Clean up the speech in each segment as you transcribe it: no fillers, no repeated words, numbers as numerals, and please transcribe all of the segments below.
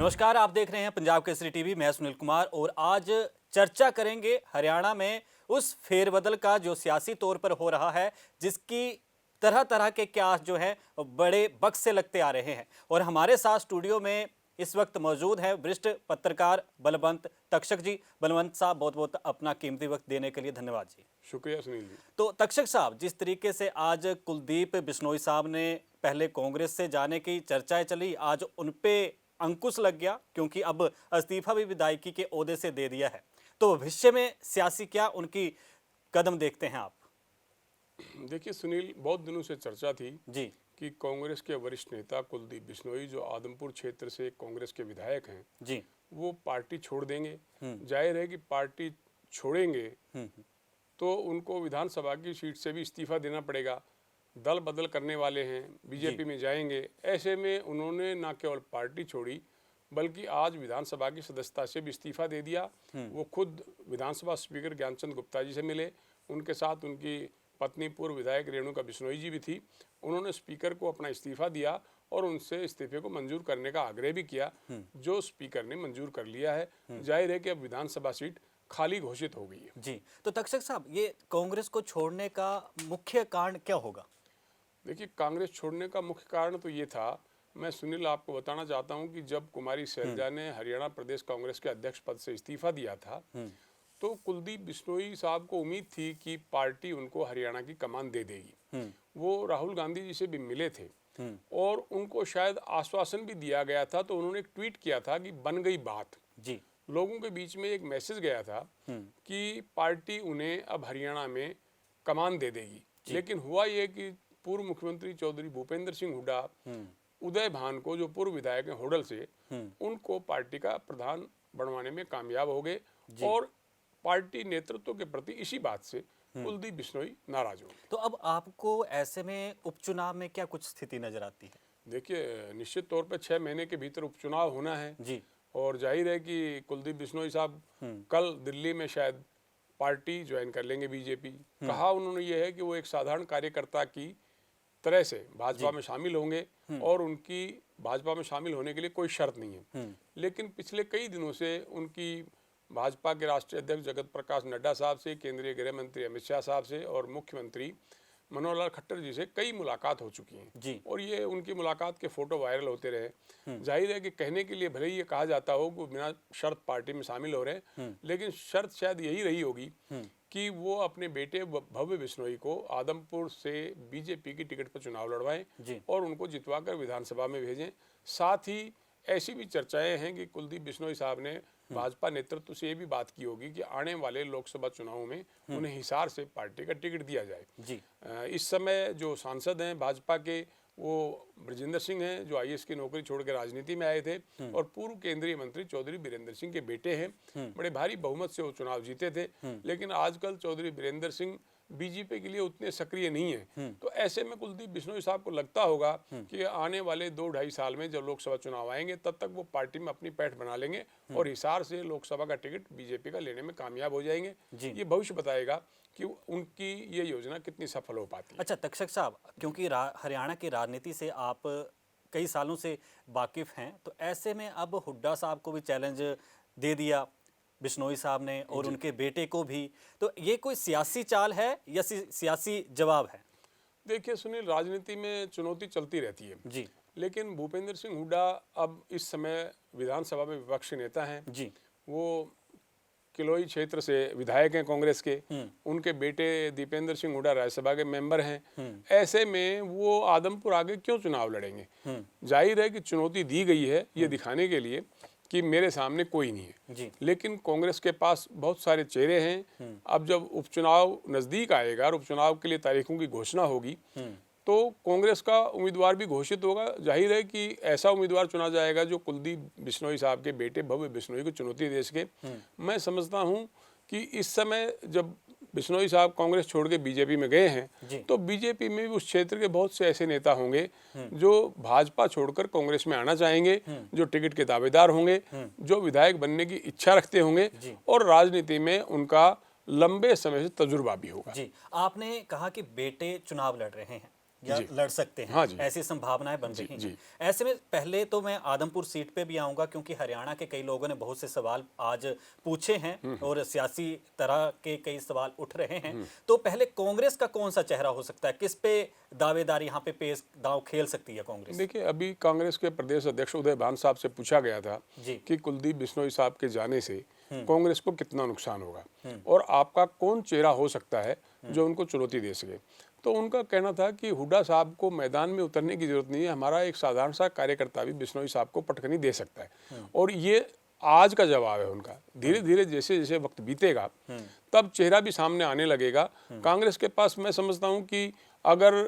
नमस्कार, आप देख रहे हैं पंजाब केसरी टीवी। मैं सुनील कुमार और आज चर्चा करेंगे हरियाणा में उस फेरबदल का जो सियासी तौर पर हो रहा है, जिसकी तरह तरह के क्या जो है बड़े बक्से लगते आ रहे हैं। और हमारे साथ स्टूडियो में इस वक्त मौजूद है वरिष्ठ पत्रकार बलवंत तक्षक जी। बलवंत साहब, बहुत बहुत अपना कीमती वक्त देने के लिए धन्यवाद जी। शुक्रिया सुनील जी। तो तक्षक साहब, जिस तरीके से आज कुलदीप बिश्नोई साहब ने पहले कांग्रेस से जाने की चर्चाएं चली, आज उन पे अंकुश लग गया क्योंकि अब इस्तीफा भी विधायकी के ओहदे से दे दिया है। तो भविष्य में सियासी क्या उनकी कदम देखते हैं आप? देखिए सुनील, बहुत दिनों से चर्चा थी जी कि कांग्रेस के वरिष्ठ नेता कुलदीप बिश्नोई, जो आदमपुर क्षेत्र से कांग्रेस के विधायक हैं, जी। वो पार्टी छोड़ देंगे। जाहिर है कि पार्टी छोड़ेंगे तो उनको विधानसभा की सीट से भी इस्तीफा देना पड़ेगा। दल बदल करने वाले हैं, बीजेपी में जाएंगे। ऐसे में उन्होंने न केवल पार्टी छोड़ी बल्कि आज विधानसभा की सदस्यता से भी इस्तीफा दे दिया। वो खुद विधानसभा स्पीकर ज्ञानचंद गुप्ता जी से मिले, उनके साथ उनकी पत्नी पूर्व विधायक रेणुका बिश्नोई जी भी थी। उन्होंने स्पीकर को अपना इस्तीफा दिया और उनसे इस्तीफे को मंजूर करने का आग्रह भी किया, जो स्पीकर ने मंजूर कर लिया है। जाहिर है कि अब विधानसभा सीट खाली घोषित हो गई है। जी। तो तक्षक साहब, ये कांग्रेस को छोड़ने का मुख्य कारण क्या होगा? देखिए, कांग्रेस छोड़ने का मुख्य कारण तो ये था, मैं सुनील आपको बताना चाहता हूं कि जब कुमारी सैलजा ने हरियाणा प्रदेश कांग्रेस के अध्यक्ष पद से इस्तीफा दिया था, तो कुलदीप बिश्नोई साहब को उम्मीद थी कि पार्टी उनको हरियाणा की कमान दे देगी। वो राहुल गांधी जी से भी मिले थे और उनको शायद आश्वासन भी दिया गया था। तो उन्होंने एक ट्वीट किया था कि बन गई बात। जी। लोगों के बीच में एक मैसेज गया था कि पार्टी उन्हें अब हरियाणा में कमान दे देगी। लेकिन हुआ ये कि पूर्व मुख्यमंत्री चौधरी भूपेंद्र सिंह हुड्डा उदय भान को, जो पूर्व विधायक हैं होडल से, उनको पार्टी का प्रधान बनवाने में कामयाब हो गए और पार्टी नेतृत्व के प्रति इसी बात से कुलदीप बिश्नोई नाराज हो गए। तो अब आपको ऐसे में उपचुनाव में क्या कुछ स्थिति नजर आती है? देखिए, निश्चित तौर पर 6 महीने के भीतर उपचुनाव होना है जी। और जाहिर है कि कुलदीप बिश्नोई साहब कल दिल्ली में शायद पार्टी ज्वाइन कर लेंगे, बीजेपी। कहा उन्होंने ये है कि वो एक साधारण कार्यकर्ता की तरह से भाजपा में शामिल होंगे और उनकी भाजपा में शामिल होने के लिए कोई शर्त नहीं है। लेकिन पिछले कई दिनों से उनकी भाजपा के राष्ट्रीय अध्यक्ष जगत प्रकाश नड्डा साहब से, केंद्रीय गृह मंत्री अमित शाह साहब से और मुख्यमंत्री मनोहर लाल खट्टर जी से कई मुलाकात हो चुकी हैं और ये उनकी मुलाकात के फोटो वायरल होते रहे। जाहिर है कि कहने के लिए भले ही ये कहा जाता हो कि बिना शर्त पार्टी में शामिल हो रहे हैं, लेकिन शर्त शायद यही रही होगी कि वो अपने बेटे भव्य बिश्नोई को आदमपुर से बीजेपी की टिकट पर चुनाव लड़वाएं और उनको जितवाकर विधानसभा में भेजें। साथ ही ऐसी भी चर्चाएं हैं कि कुलदीप बिश्नोई साहब ने भाजपा नेतृत्व से ये भी बात की होगी कि आने वाले लोकसभा चुनावों में उन्हें हिसार से पार्टी का टिकट दिया जाए। जी। इस समय जो सांसद हैं भाजपा के, वो ब्रजेंद्र सिंह हैं, जो आईएएस की नौकरी छोड़ के राजनीति में आए थे, और पूर्व केंद्रीय मंत्री चौधरी बीरेंद्र सिंह के बेटे हैं। बड़े भारी बहुमत से वो चुनाव जीते थे, लेकिन आजकल चौधरी बीरेंद्र सिंह बीजेपी के लिए उतने सक्रिय नहीं है। तो ऐसे में कुलदीप बिश्नोई साहब को लगता होगा कि आने वाले 2-2.5 साल में जब लोकसभा चुनाव आएंगे, तब तक वो पार्टी में अपनी पैठ बना लेंगे और हिसार से लोकसभा का टिकट बीजेपी का लेने में कामयाब हो जाएंगे। ये भविष्य बताएगा कि उनकी ये योजना कितनी सफल हो पाती है। अच्छा तक्षक साहब, क्योंकि हरियाणा की राजनीति से आप कई सालों से वाकिफ हैं, तो ऐसे में अब हुड्डा साहब को भी चैलेंज दे दिया बिश्नोई साहब ने और उनके बेटे को भी, तो ये कोई सियासी चाल है या सियासी जवाब है? देखिए सुनील, राजनीति में चुनौती चलती रहती है जी। लेकिन भूपेंद्र सिंह हुड्डा अब इस समय विधानसभा में विपक्षी नेता हैं। जी। वो किलोई क्षेत्र से विधायक हैं कांग्रेस के। उनके बेटे दीपेंद्र सिंह हुड्डा राज्यसभा के मेंबर हैं। ऐसे में वो आदमपुर आगे क्यों चुनाव लड़ेंगे? जाहिर है कि चुनौती दी गई है ये दिखाने के लिए कि मेरे सामने कोई नहीं है। लेकिन कांग्रेस के पास बहुत सारे चेहरे हैं। अब जब उपचुनाव नजदीक आएगा और उपचुनाव के लिए तारीखों की घोषणा होगी, तो कांग्रेस का उम्मीदवार भी घोषित होगा। जाहिर है कि ऐसा उम्मीदवार चुना जाएगा जो कुलदीप बिश्नोई साहब के बेटे भव्य बिश्नोई को चुनौती दे सके। मैं समझता हूं कि इस समय जब बिश्नोई साहब कांग्रेस छोड़ के बीजेपी में गए हैं, तो बीजेपी में भी उस क्षेत्र के बहुत से ऐसे नेता होंगे जो भाजपा छोड़कर कांग्रेस में आना चाहेंगे, जो टिकट के दावेदार होंगे, जो विधायक बनने की इच्छा रखते होंगे और राजनीति में उनका लंबे समय से तजुर्बा भी होगा। जी। आपने कहा कि बेटे चुनाव लड़ रहे हैं, या लड़ सकते हैं। हाँ जी। ऐसी संभावनाएं बन रही जी। हैं। ऐसे में पहले तो मैं आदमपुर सीट पे भी आऊंगा, क्योंकि हरियाणा के कई लोगों ने बहुत से सवाल आज पूछे हैं और सियासी तरह के कई सवाल उठ रहे हैं। तो पहले कांग्रेस का कौन सा चेहरा हो सकता है, किस पे दावेदारी यहाँ पे पेश दांव खेल सकती है कांग्रेस? देखिए, अभी कांग्रेस के प्रदेश अध्यक्ष उदय भान साहब से पूछा गया था जी। कि कुलदीप बिश्नोई साहब के जाने से कांग्रेस को कितना नुकसान होगा और आपका कौन चेहरा हो सकता है जो उनको चुनौती दे सके। तो उनका कहना था कि हुड्डा साहब को मैदान में उतरने की जरूरत नहीं है, हमारा एक साधारण सा कार्यकर्ता भी बिश्नोई साहब को पटखनी दे सकता है। और ये आज का जवाब है उनका। धीरे धीरे जैसे जैसे वक्त बीतेगा तब चेहरा भी सामने आने लगेगा। कांग्रेस के पास मैं समझता हूँ कि अगर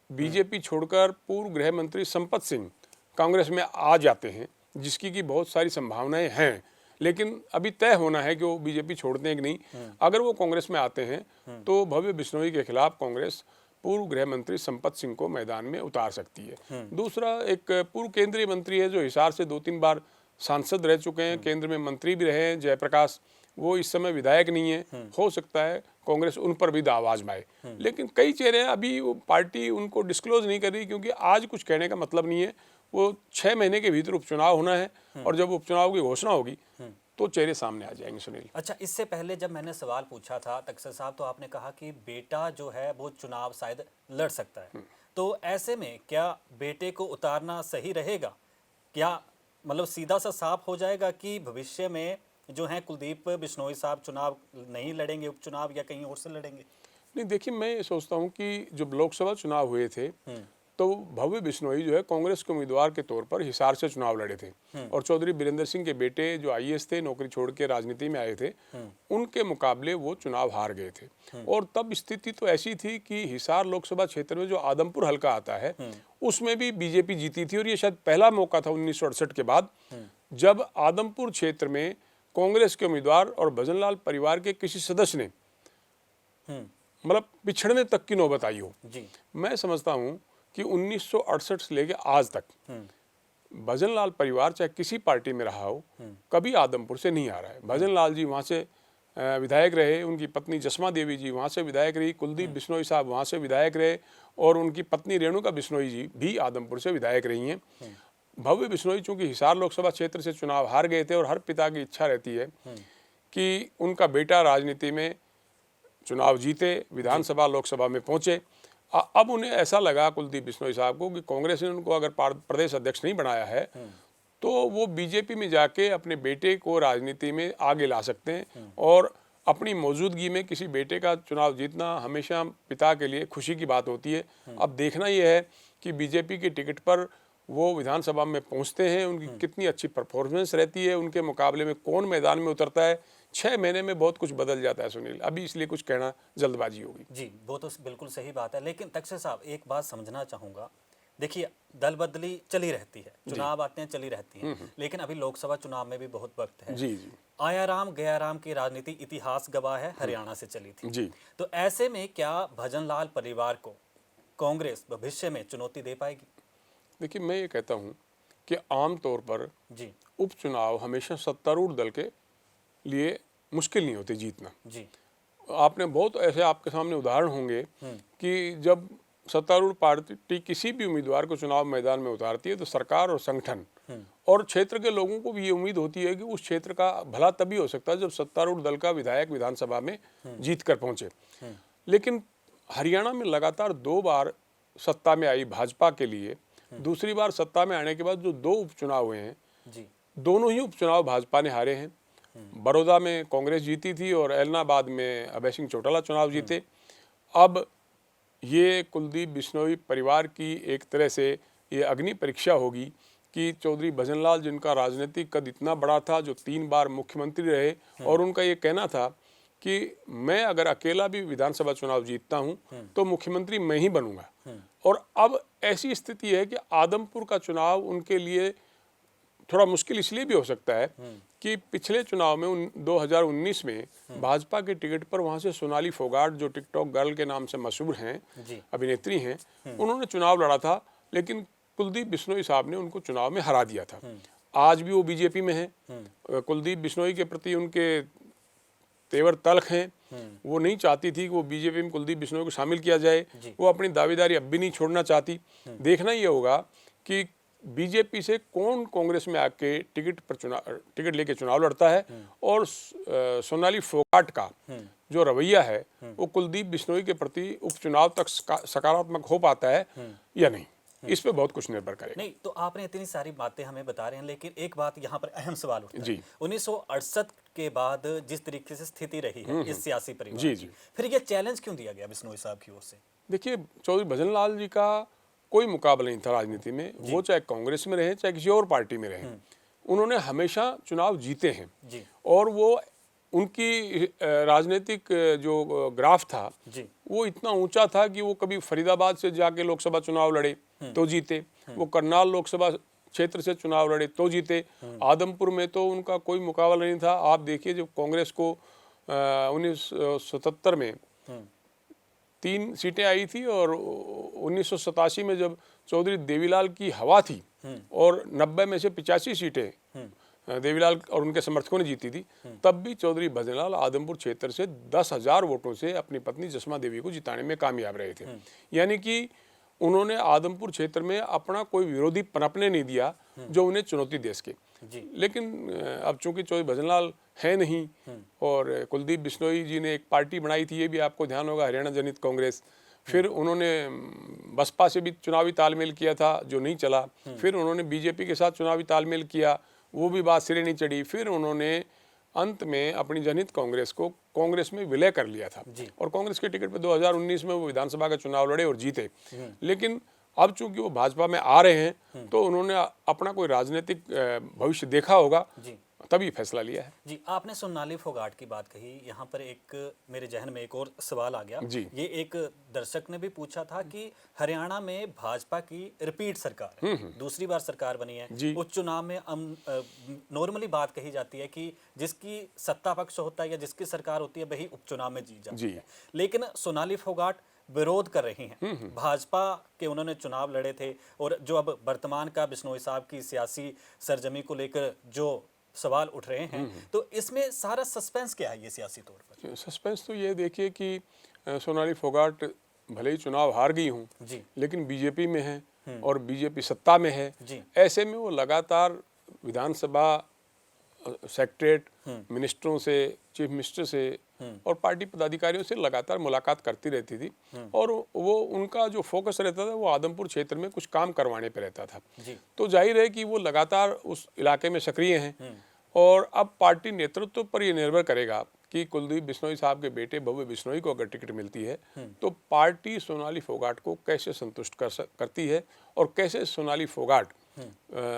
बीजेपी छोड़कर पूर्व गृह मंत्री संपत सिंह कांग्रेस में आ जाते हैं, जिसकी की बहुत सारी संभावनाएं हैं, लेकिन अभी तय होना है कि वो बीजेपी छोड़ते हैं कि नहीं। अगर वो कांग्रेस में आते हैं तो भव्य बिश्नोई के खिलाफ कांग्रेस पूर्व गृह मंत्री संपत सिंह को मैदान में उतार सकती है। दूसरा, एक पूर्व केंद्रीय मंत्री है जो हिसार से 2-3 बार सांसद रह चुके हैं, केंद्र में मंत्री भी रहे हैं, जयप्रकाश, वो इस समय विधायक नहीं है। हो सकता है कांग्रेस उन पर भी दाव आजमाए। लेकिन कई चेहरे हैं, अभी वो पार्टी उनको डिस्क्लोज नहीं कर रही, क्योंकि आज कुछ कहने का मतलब नहीं है। वो 6 महीने के भीतर उपचुनाव होना है और जब उपचुनाव की घोषणा होगी तो चेहरे सामने आ जाएंगे। सुनील, अच्छा, इससे पहले जब मैंने सवाल पूछा था तकसर साहब, तो आपने कहा कि बेटा जो है वो चुनाव शायद लड़ सकता है। तो ऐसे में क्या बेटे को उतारना सही रहेगा? क्या मतलब सीधा सा साफ हो जाएगा कि भविष्य में जो है कुलदीप बिश्नोई साहब चुनाव नहीं लड़ेंगे, उपचुनाव, या कहीं और से लड़ेंगे? नहीं, देखिए, मैं ये सोचता हूँ कि जब लोकसभा चुनाव हुए थे तो भव्य बिश्नोई जो है कांग्रेस के उम्मीदवार के तौर पर हिसार से चुनाव लड़े थे और चौधरी बीरेंद्र सिंह के बेटे जो आईएएस थे, नौकरी छोड़ के राजनीति में आए थे, उनके मुकाबले वो चुनाव हार गए थे। और तब स्थिति तो ऐसी थी कि हिसार लोकसभा क्षेत्र में जो आदमपुर हल्का आता है उसमें भी बीजेपी जीती थी और ये शायद पहला मौका था 1968 के बाद जब आदमपुर क्षेत्र में कांग्रेस के उम्मीदवार और भजनलाल परिवार के किसी सदस्य ने मतलब पिछड़ने तक की नौबत आई हो। जी। मैं समझता हूं कि 1968 से लेके आज तक भजनलाल परिवार चाहे किसी पार्टी में रहा हो, कभी आदमपुर से नहीं आ रहा है। भजनलाल जी वहां से विधायक रहे, उनकी पत्नी जसमा देवी जी वहां से विधायक रही, कुलदीप बिश्नोई साहब वहां से विधायक रहे और उनकी पत्नी रेणुका बिश्नोई जी भी आदमपुर से विधायक रही हैं। भव्य बिश्नोई चूंकि हिसार लोकसभा क्षेत्र से चुनाव हार गए थे और हर पिता की इच्छा रहती है कि उनका बेटा राजनीति में चुनाव जीते, विधानसभा लोकसभा में पहुंचे। अब उन्हें ऐसा लगा कुलदीप बिश्नोई साहब को कि कांग्रेस ने उनको अगर प्रदेश अध्यक्ष नहीं बनाया है तो वो बीजेपी में जाके अपने बेटे को राजनीति में आगे ला सकते हैं और अपनी मौजूदगी में किसी बेटे का चुनाव जीतना हमेशा पिता के लिए खुशी की बात होती है। अब देखना यह है कि बीजेपी के टिकट पर वो विधानसभा में पहुंचते हैं, उनकी कितनी अच्छी परफॉर्मेंस रहती है, उनके मुकाबले में कौन मैदान में उतरता है। 6 महीने में बहुत कुछ बदल जाता है सुनील, अभी इसलिए कुछ कहना जल्दबाजी होगी। जी, वो तो बिल्कुल सही बात है। लेकिन तकसर साहब, एक बात समझना चाहूँगा, देखिए दल बदली चली रहती है, चुनाव आते हैं, चली रहती है, लेकिन अभी लोकसभा चुनाव में भी बहुत वक्त है। जी जी। आया राम गया राम की राजनीति इतिहास गवाह है, हरियाणा से चली थी जी। तो ऐसे में क्या भजनलाल परिवार को कांग्रेस भविष्य में चुनौती दे पाएगी? देखिए, मैं ये कहता हूँ कि आमतौर पर जी उपचुनाव हमेशा सत्तारूढ़ दल के लिए मुश्किल नहीं होते जीतना। जी। आपने बहुत ऐसे आपके सामने उदाहरण होंगे कि जब सत्तारूढ़ पार्टी किसी भी उम्मीदवार को चुनाव मैदान में उतारती है तो सरकार और संगठन और क्षेत्र के लोगों को भी ये उम्मीद होती है कि उस क्षेत्र का भला तभी हो सकता है जब सत्तारूढ़ दल का विधायक विधानसभा में जीत कर पहुंचे। लेकिन हरियाणा में लगातार 2 बार सत्ता में आई भाजपा के लिए, दूसरी बार सत्ता में आने के बाद जो 2 उपचुनाव हुए हैं जी। दोनों ही उपचुनाव भाजपा ने हारे हैं। बड़ौदा में कांग्रेस जीती थी और एलनाबाद में अभय सिंह चौटाला चुनाव जीते। अब ये कुलदीप बिश्नोई परिवार की एक तरह से ये अग्नि परीक्षा होगी कि चौधरी भजनलाल, जिनका राजनीतिक कद इतना बड़ा था, जो 3 बार मुख्यमंत्री रहे और उनका ये कहना था कि मैं अगर अकेला भी विधानसभा चुनाव जीतता हूं तो मुख्यमंत्री मैं ही बनूंगा। और अब ऐसी स्थिति है कि आदमपुर का चुनाव उनके लिए थोड़ा मुश्किल इसलिए भी हो सकता है कि पिछले चुनाव में 2019 में भाजपा के टिकट पर वहां से सोनाली फोगाट, जो टिकटॉक गर्ल के नाम से मशहूर हैं, अभिनेत्री हैं, उन्होंने चुनाव लड़ा था, लेकिन कुलदीप बिश्नोई साहब ने उनको चुनाव में हरा दिया था। आज भी वो बीजेपी में हैं। कुलदीप बिश्नोई के प्रति उनके तेवर तल्ख हैं वो नहीं चाहती थी कि वो बीजेपी में कुलदीप बिश्नोई को शामिल किया जाए। जी। वो अपनी दावेदारी अब भी नहीं छोड़ना चाहती। देखना ये होगा कि बीजेपी से कौन कांग्रेस में आके टिकट लेके चुनाव लड़ता है और सोनाली फोगाट का जो रवैया है वो कुलदीप बिश्नोई के प्रति उपचुनाव तक सकारात्मक हो पाता है या नहीं। इस पे बहुत कुछ निर्भर करेगा। नहीं तो आपने इतनी सारी बातें हमें बता रहे हैं, लेकिन एक बात यहाँ पर अहम सवाल उठता है। जी। 1968 के बाद जिस तरीके से स्थिति रही है इस सियासी परिवार जी, की, जी। फिर ये चैलेंज क्यों दिया गया बिश्नोई साहब की ओर से? देखिए, चौधरी भजनलाल जी का कोई मुकाबला नहीं था राजनीति में। वो चाहे कांग्रेस में रहे चाहे किसी और पार्टी में रहे, उन्होंने हमेशा चुनाव जीते हैं। जी। और वो उनकी राजनीतिक जो ग्राफ था जी। वो इतना ऊंचा था कि वो कभी फरीदाबाद से जाके लोकसभा चुनाव लड़े तो जीते, वो करनाल लोकसभा क्षेत्र से चुनाव लड़े तो जीते, आदमपुर में तो उनका कोई मुकाबला नहीं था। आप देखिए, जब कांग्रेस को 1977 में 3 सीटें आई थी और 1987 में जब चौधरी देवीलाल की हवा थी और 90 में से 85 सीटें देवीलाल और उनके समर्थकों ने जीती थी, तब भी चौधरी भजनलाल आदमपुर क्षेत्र से 10,000 वोटों से अपनी पत्नी जसमा देवी को जिताने में कामयाब रहे थे। यानी कि उन्होंने आदमपुर क्षेत्र में अपना कोई विरोधी पनपने नहीं दिया जो उन्हें चुनौती दे सके। लेकिन अब चूंकि चौधरी भजनलाल है नहीं और कुलदीप बिश्नोई जी ने एक पार्टी बनाई थी, ये भी आपको ध्यान होगा, हरियाणा जनहित कांग्रेस। फिर उन्होंने बसपा से भी चुनावी तालमेल किया था जो नहीं चला। फिर उन्होंने बीजेपी के साथ चुनावी तालमेल किया, वो भी बात सिरे नहीं चढ़ी। फिर उन्होंने अंत में अपनी जनहित कांग्रेस को कांग्रेस में विलय कर लिया था और कांग्रेस के टिकट पे 2019 में वो विधानसभा का चुनाव लड़े और जीते। लेकिन अब चूंकि वो भाजपा में आ रहे हैं तो उन्होंने अपना कोई राजनीतिक भविष्य देखा होगा, तभी फैसला लिया है। जी, आपने सोनाली फोगाट की बात कही, यहाँ पर एक मेरे जहन में एक और सवाल आ गया। जी। ये एक दर्शक ने भी पूछा था कि हरियाणा में भाजपा की रिपीट सरकार है, दूसरी बार सरकार बनी है। उस चुनाव में नॉर्मली बात कही जाती है कि जिसकी सत्ता पक्ष होता है या जिसकी सरकार होती है वही उपचुनाव में जीत जाती है। लेकिन सोनाली फोगाट विरोध कर रही हैं। भाजपा के उन्होंने चुनाव लड़े थे और जो अब वर्तमान का बिश्नोई साहब की सियासी सरजमी को लेकर जो सवाल उठ रहे हैं, तो इसमें सारा सस्पेंस क्या है ये सियासी तौर पर? सस्पेंस तो ये देखिए कि सोनाली फोगाट भले ही चुनाव हार गई हूँ लेकिन बीजेपी में है और बीजेपी सत्ता में है। ऐसे में वो लगातार विधानसभा सेक्रेटरीट, मिनिस्टरों से, चीफ मिनिस्टर से और पार्टी पदाधिकारियों से लगातार मुलाकात करती रहती थी और वो उनका जो फोकस रहता था वो आदमपुर क्षेत्र में कुछ काम करवाने पे रहता था। तो जाहिर है कि वो लगातार उस इलाके में सक्रिय हैं और अब पार्टी नेतृत्व पर ये निर्भर करेगा कि कुलदीप बिश्नोई साहब के बेटे भव्य बिश्नोई को अगर टिकट मिलती है तो पार्टी सोनाली फोगाट को कैसे संतुष्ट करती है और कैसे सोनाली फोगाट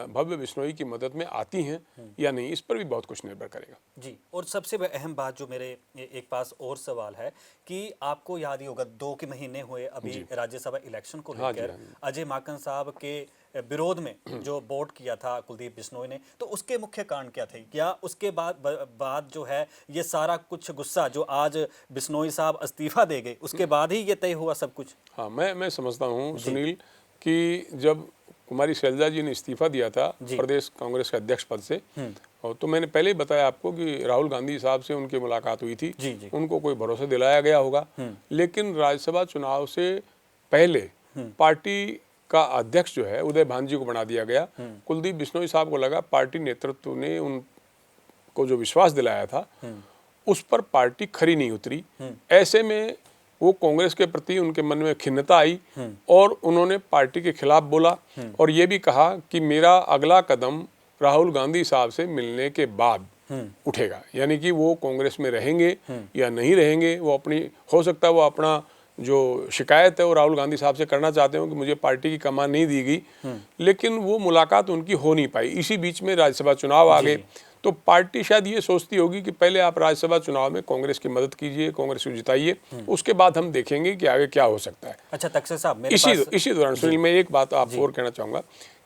भव्य बिश्नोई की मदद में आती हैं या नहीं, इस पर भी बहुत कुछ निर्भर करेगा। जी, और सबसे अहम बात जो मेरे एक पास और सवाल है कि आपको याद ही होगा 2 के महीने हुए अभी राज्यसभा इलेक्शन को लेकर अजय माकन साहब के विरोध में जो वोट किया था कुलदीप बिश्नोई ने, तो उसके मुख्य कारण क्या थे? क्या उसके बाद जो है ये सारा कुछ गुस्सा जो आज बिश्नोई साहब इस्तीफा दे गए उसके बाद ही ये तय हुआ सब कुछ? हाँ, मैं समझता हूँ सुनील कि जब कुमारी शैलजा जी ने इस्तीफा दिया था प्रदेश कांग्रेस के अध्यक्ष पद से, और तो मैंने पहले ही बताया आपको कि राहुल गांधी साहब से उनकी मुलाकात हुई थी। उनको कोई भरोसा दिलाया गया होगा, लेकिन राज्यसभा चुनाव से पहले पार्टी का अध्यक्ष जो है उदय भान जी को बना दिया गया। कुलदीप बिश्नोई साहब को लगा पार्टी नेतृत्व ने उनको जो विश्वास दिलाया था उस पर पार्टी खरी नहीं उतरी। ऐसे में वो कांग्रेस के प्रति उनके मन में खिन्नता आई और उन्होंने पार्टी के खिलाफ बोला और ये भी कहा कि मेरा अगला कदम राहुल गांधी साहब से मिलने के बाद उठेगा। यानी कि वो कांग्रेस में रहेंगे या नहीं रहेंगे, वो अपनी, हो सकता है वो अपना जो शिकायत है वो राहुल गांधी साहब से करना चाहते हो कि मुझे पार्टी की कमान नहीं दी गई, लेकिन वो मुलाकात उनकी हो नहीं पाई। इसी बीच में राज्यसभा चुनाव आ गए, तो पार्टी शायद ये सोचती होगी कि पहले आप राज्यसभा चुनाव में कांग्रेस की मदद कीजिए, कांग्रेस को जिताइए, उसके बाद हम देखेंगे कि आगे क्या हो सकता है। अच्छा तक्षक साहब, इसी दौरान सुनील मैं एक बात आप और कहना चाहूँगा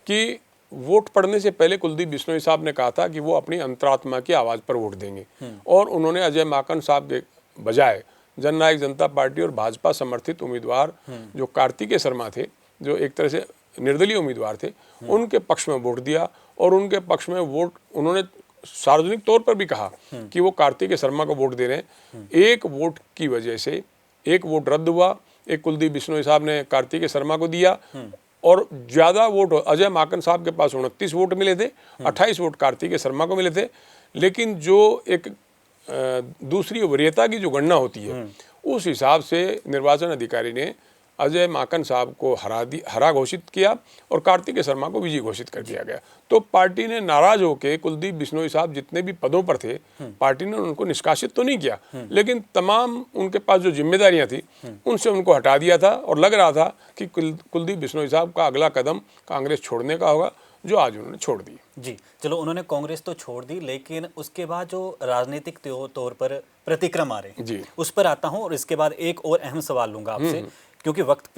कि वोट पड़ने से पहले कुलदीप बिश्नोई साहब ने कहा था कि वो अपनी अंतरात्मा की आवाज़ पर वोट देंगे और उन्होंने अजय माकन साहब के बजाय जननायक जनता पार्टी और भाजपा समर्थित उम्मीदवार जो कार्तिकेय शर्मा थे, जो एक तरह से निर्दलीय उम्मीदवार थे, उनके पक्ष में वोट दिया और उनके पक्ष में वोट उन्होंने सार्वजनिक तौर पर भी कहा कि वो कार्तिकेय शर्मा को वोट दे रहे हैं। एक वोट की वजह से एक वोट रद्द हुआ, एक कुलदीप बिश्नोई साहब ने कार्तिकेय शर्मा को दिया और ज़्यादा वोट अजय माकन साहब के पास 29 वोट मिले थे, 28 वोट कार्तिकेय शर्मा को मिले थे। लेकिन जो एक दूसरी वरीयता की जो गणना होती है उस हिसाब से निर्वाचन अधिकारी ने अजय माकन साहब को हरा घोषित किया और कार्तिकेय शर्मा को विजयी घोषित कर दिया गया। तो पार्टी ने नाराज होकर कुलदीप बिश्नोई साहब जितने भी पदों पर थे, पार्टी ने उनको निष्कासित तो नहीं किया, लेकिन तमाम उनके पास जो जिम्मेदारियां थी उनसे उनको हटा दिया था और लग रहा था कि कुलदीप बिश्नोई साहब का अगला कदम कांग्रेस छोड़ने का होगा, जो आज उन्होंने छोड़ दी। जी, चलो उन्होंने कांग्रेस तो छोड़ दी, लेकिन उसके बाद जो राजनीतिक तौर पर प्रतिक्रम आ रहे हैं उस पर आता हूं और इसके बाद एक और अहम सवाल लूंगा आपसे, क्योंकि वक्त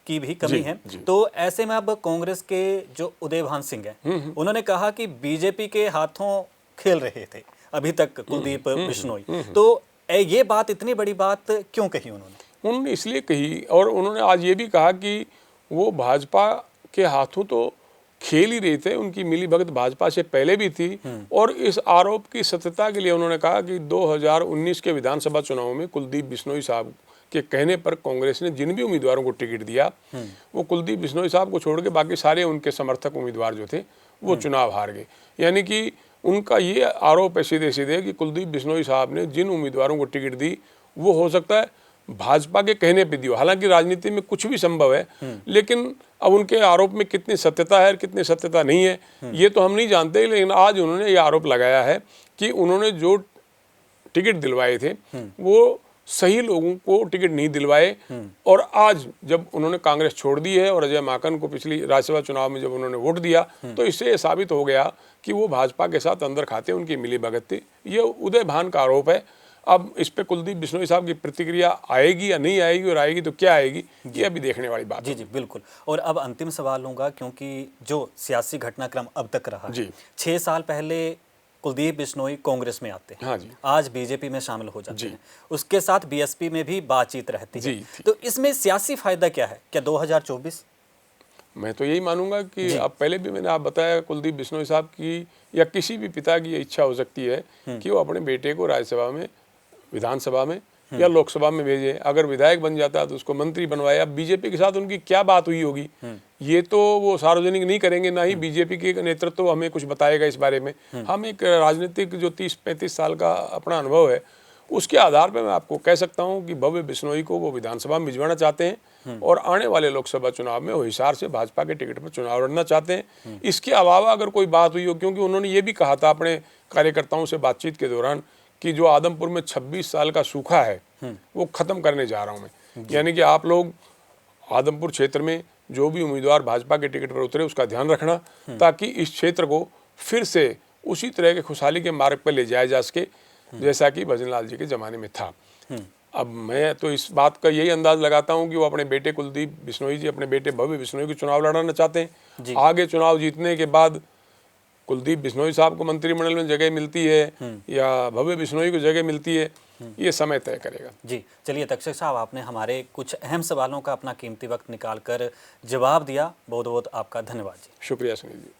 की भी कमी है। तो ऐसे में अब कांग्रेस के जो उदयभान सिंह हैं, उन्होंने कहा कि बीजेपी के हाथों खेल रहे थे अभी तक कुलदीप बिश्नोई। तो ये बात, इतनी बड़ी बात क्यों कही उन्होंने? इसलिए कही और उन्होंने आज ये भी कहा कि वो भाजपा के हाथों तो खेल ही रहे थे, उनकी मिली भगत भाजपा से पहले भी थी। और इस आरोप की सत्यता के लिए उन्होंने कहा कि 2019 के विधानसभा चुनाव में कुलदीप बिश्नोई साहब के कहने पर कांग्रेस ने जिन भी उम्मीदवारों को टिकट दिया, वो कुलदीप बिश्नोई साहब को छोड़ के बाकी सारे उनके समर्थक उम्मीदवार जो थे वो चुनाव हार गए। यानी कि उनका ये आरोप है सीधे सीधे कि कुलदीप बिश्नोई साहब ने जिन उम्मीदवारों को टिकट दी वो हो सकता है भाजपा के कहने पे दियो। हालांकि राजनीति में कुछ भी संभव है, लेकिन अब उनके आरोप में कितनी सत्यता है और कितनी सत्यता नहीं है ये तो हम नहीं जानते। लेकिन आज उन्होंने ये आरोप लगाया है कि उन्होंने जो टिकट दिलवाए थे वो सही लोगों को टिकट नहीं दिलवाए। और आज जब उन्होंने कांग्रेस छोड़ दी है और अजय माकन को पिछली राज्यसभा चुनाव में जब उन्होंने वोट दिया, तो इससे ये साबित हो गया कि वो भाजपा के साथ अंदर खाते उनकी मिली भगत थी। ये उदयभान का आरोप है। अब इस पे कुलदीप बिश्नोई साहब की प्रतिक्रिया आएगी या नहीं आएगी, और आएगी तो क्या आएगी, ये अभी देखने वाली बात है। जी बिल्कुल। और अब अंतिम सवाल लूंगा, क्योंकि जो सियासी घटनाक्रम अब तक रहा है, 6 साल पहले कुलदीप बिश्नोई कांग्रेस में आते हैं, हाँ जी, आज बीजेपी में शामिल हो जाते हैं, उसके साथ बीएसपी में भी बातचीत रहती है। तो इसमें सियासी फायदा क्या है? क्या 2024? मैं तो यही मानूंगा कि अब पहले भी मैंने आप बताया, कुलदीप बिश्नोई साहब की या किसी भी पिता की इच्छा हो सकती है कि वो अपने बेटे को राज्यसभा में, विधानसभा में या लोकसभा में भेजे। अगर विधायक बन जाता है तो उसको मंत्री बनवाए। अब बीजेपी के साथ उनकी क्या बात हुई होगी ये तो वो सार्वजनिक नहीं करेंगे, ना ही बीजेपी के नेतृत्व हमें कुछ बताएगा इस बारे में। हम एक राजनीतिक जो 30-35 साल का अपना अनुभव है उसके आधार पर मैं आपको कह सकता हूं कि भव्य बिश्नोई को वो विधानसभा में भिजवाना चाहते हैं और आने वाले लोकसभा चुनाव में वो हिसार से भाजपा के टिकट पर चुनाव लड़ना चाहते हैं। इसके अलावा अगर कोई बात हुई हो, क्योंकि उन्होंने ये भी कहा था अपने कार्यकर्ताओं से बातचीत के दौरान कि जो आदमपुर में 26 साल का सूखा है वो खत्म करने जा रहा हूं मैं। यानी कि आप लोग आदमपुर क्षेत्र में जो भी उम्मीदवार भाजपा के टिकट पर उतरे उसका ध्यान रखना, ताकि इस क्षेत्र को फिर से उसी तरह के खुशहाली के मार्ग पर ले जाया जा सके जैसा कि भजनलाल जी के जमाने में था। अब मैं तो इस बात का यही अंदाज लगाता हूं कि वो अपने बेटे कुलदीप बिश्नोई जी, अपने बेटे भव्य बिश्नोई को चुनाव लड़ाना चाहते हैं। आगे चुनाव जीतने के बाद कुलदीप बिश्नोई साहब को मंत्रिमंडल में जगह मिलती है या भव्य बिश्नोई को जगह मिलती है, ये समय तय करेगा। जी चलिए तक्षक साहब, आपने हमारे कुछ अहम सवालों का अपना कीमती वक्त निकाल कर जवाब दिया, बहुत बहुत आपका धन्यवाद जी। शुक्रिया सुनील जी।